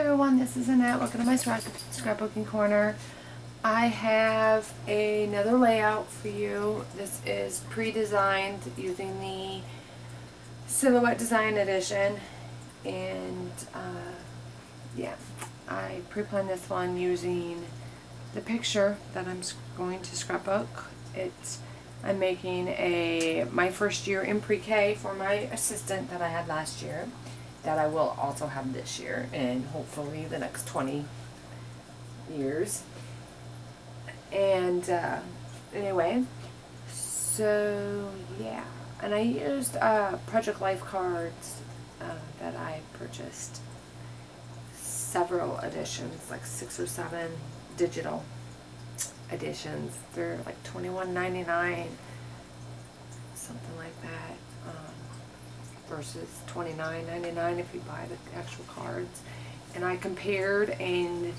everyone, this is Annette. Welcome to my scrapbooking corner. I have another layout for you. This is pre-designed using the Silhouette Design Edition, and yeah, I pre-planned this one using the picture that I'm going to scrapbook. I'm making my first year in pre-K for my assistant that I had last year, that I will also have this year and hopefully the next 20 years. And anyway, so yeah, and I used Project Life cards that I purchased, several editions, like 6 or 7 digital editions. They're like $21.99, something like that, versus $29.99 if you buy the actual cards. And I compared, and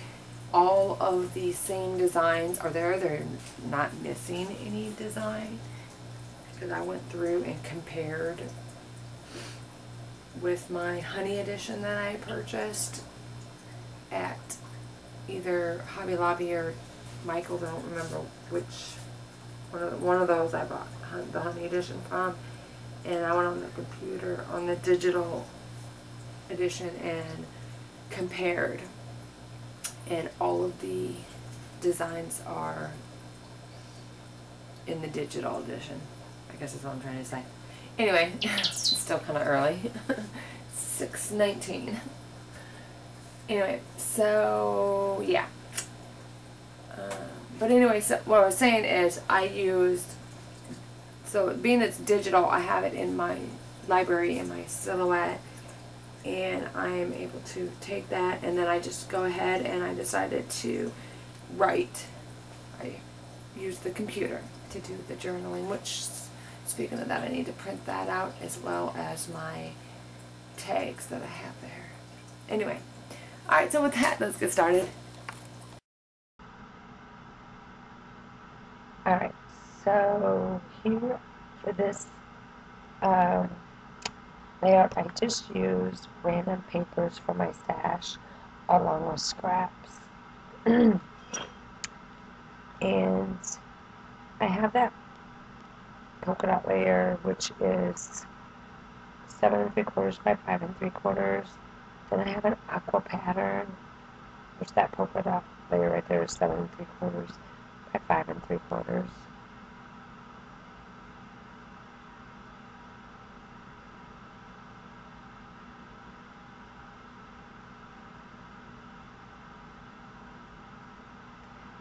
all of the same designs are there. They're not missing any design, because I went through and compared with my Honey edition that I purchased at either Hobby Lobby or Michael's. I don't remember which one of those I bought the Honey edition from. And I went on the computer on the digital edition and compared, and all of the designs are in the digital edition, I guess is what I'm trying to say. Anyway, it's still kind of early. 6:19. Anyway, so yeah. But anyway, so what I was saying is so being it's digital, I have it in my library in my Silhouette, and I am able to take that, and then I just go ahead and I decided to write. I use the computer to do the journaling, which, speaking of that, I need to print that out, as well as my tags that I have there. Anyway, alright, so with that, let's get started. Alright, so here for this layout, I just used random papers for my stash along with scraps. And I have that polka dot layer, which is 7 3/4 by 5 3/4. Then I have an aqua pattern, which that polka dot layer right there is 7 3/4 by 5 3/4.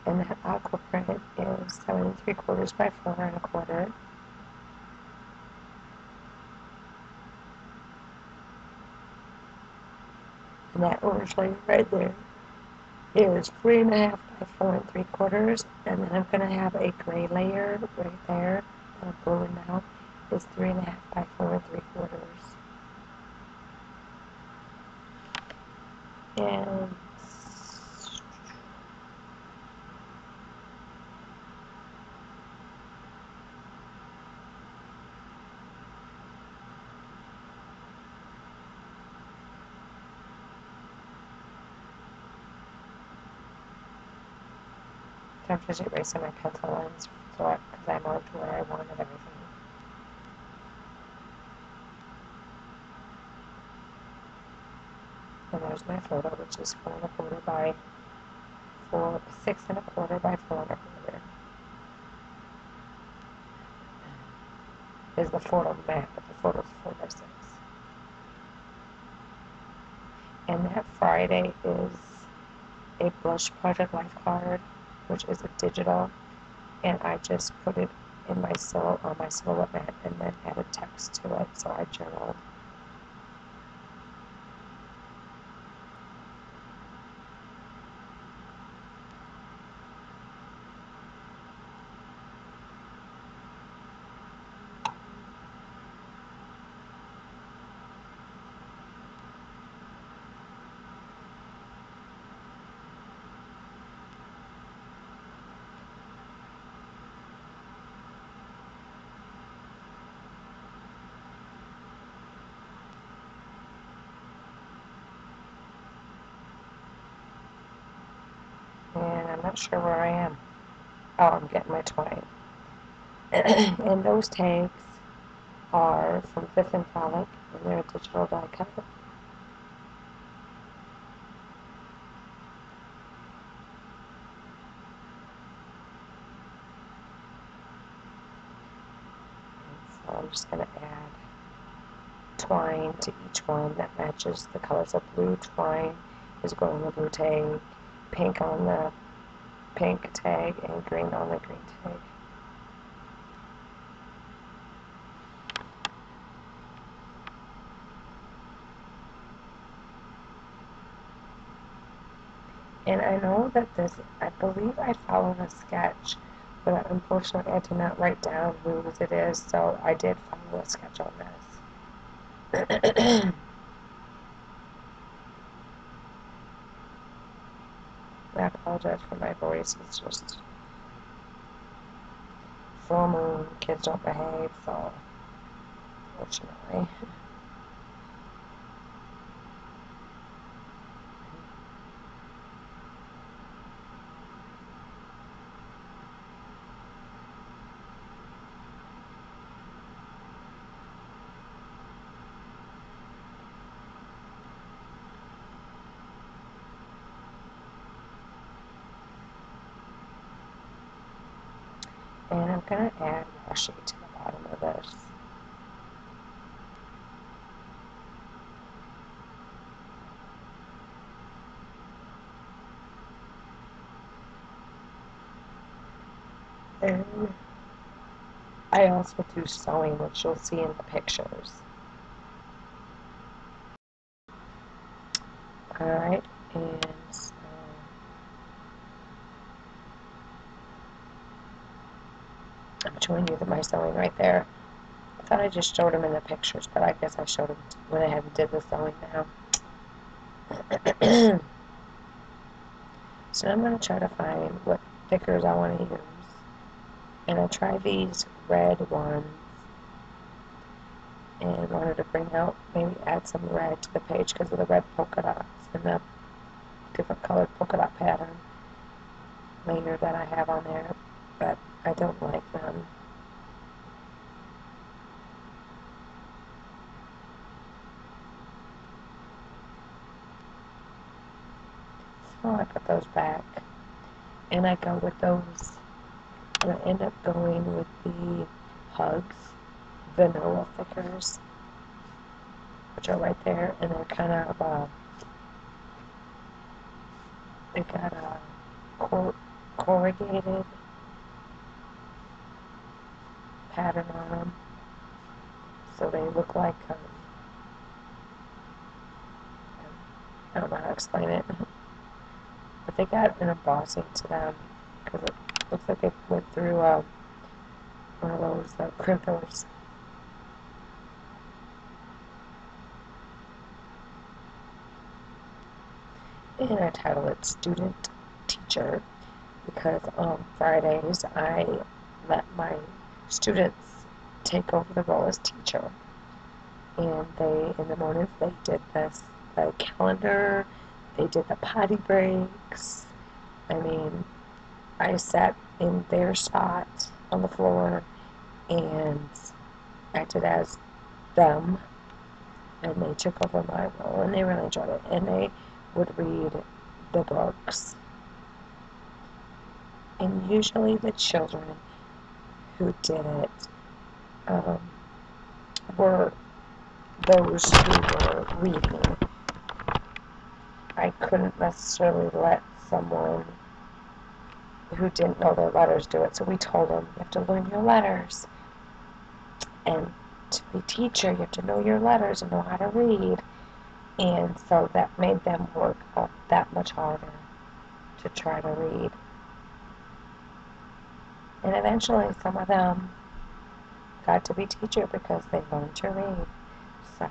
And that aqua print is 7 3/4 by 4 1/4. And that orange layer right there is 3 1/2 by 4 3/4. And then I'm going to have a gray layer right there, blue now, is 3 1/2 by 4 3/4. And I'm just erasing my pencil lines because I marked where I wanted everything. And there's my photo, which is 4 1/4 by 6 1/4 by 4 1/4. Is the photo map, but the photo's 4 by 6. And that Friday is a blush Project Life card, which is a digital, and I just put it in my on my Silhouette mat and then added text to it, so I journaled. I'm not sure where I am. Oh, I'm getting my twine. And those tags are from Fifth and Frolic, and they're a digital die cut. So I'm just going to add twine to each one that matches the colors of blue. Twine is going on the blue tag, pink on the pink tag, and green on the green tag. And I know that this, I believe I followed a sketch, but unfortunately I did not write down whose it is, so I did follow a sketch on this. I apologize for my voice, it's just full moon, kids don't behave, so unfortunately. And I'm going to add washi to the bottom of this. And I also do sewing, which you'll see in the pictures. Alright, and so I'm showing you my sewing right there. I thought I just showed them in the pictures, but I guess I showed them when I had did the sewing now. So I'm going to try to find what thickers I want to use. And I tried these red ones and wanted to bring out, maybe add some red to the page because of the red polka dots and the different colored polka dot pattern layer that I have on there, but I don't like them. So I put those back, and I go with those, and I end up going with the Hugs vanilla thickers, which are right there, and they're kind of, they got a corrugated pattern on them, so they look like, I don't know how to explain it, but they got an embossing to them, because it looks like they went through one of those crimpers. And I title it Student Teacher because on Fridays I let my students take over the role as teacher. And they, in the mornings, they did the calendar, they did the potty breaks. I mean, I sat in their spot on the floor and acted as them, and they took over my role, and they really enjoyed it. And they would read the books. And usually the children who did it were those who were reading. I couldn't necessarily let someone who didn't know their letters do it, so we told them, you have to learn your letters. And to be a teacher, you have to know your letters and know how to read. And so that made them work that much harder to try to read. And eventually some of them got to be teacher because they learned to read. So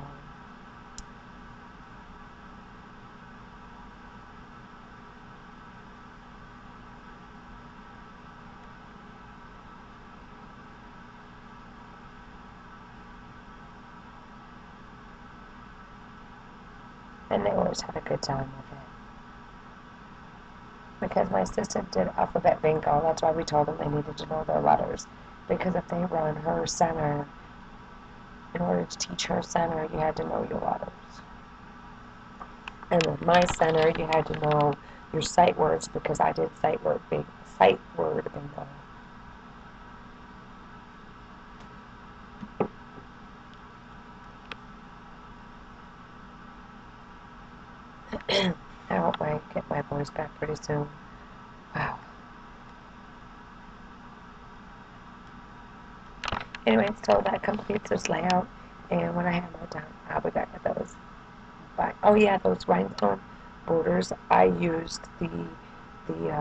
and they always had a good time with it. because my assistant did alphabet bingo. That's why we told them they needed to know their letters. Because if they run her center, in order to teach her center, you had to know your letters. And with my center, you had to know your sight words because I did sight word bingo. I hope I get my voice back pretty soon. Wow. Anyway, so that completes this layout. And when I have more time, I'll be back with those. Bye. Oh yeah, those rhinestone borders. I used the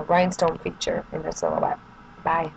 rhinestone feature in the silhouette. Bye.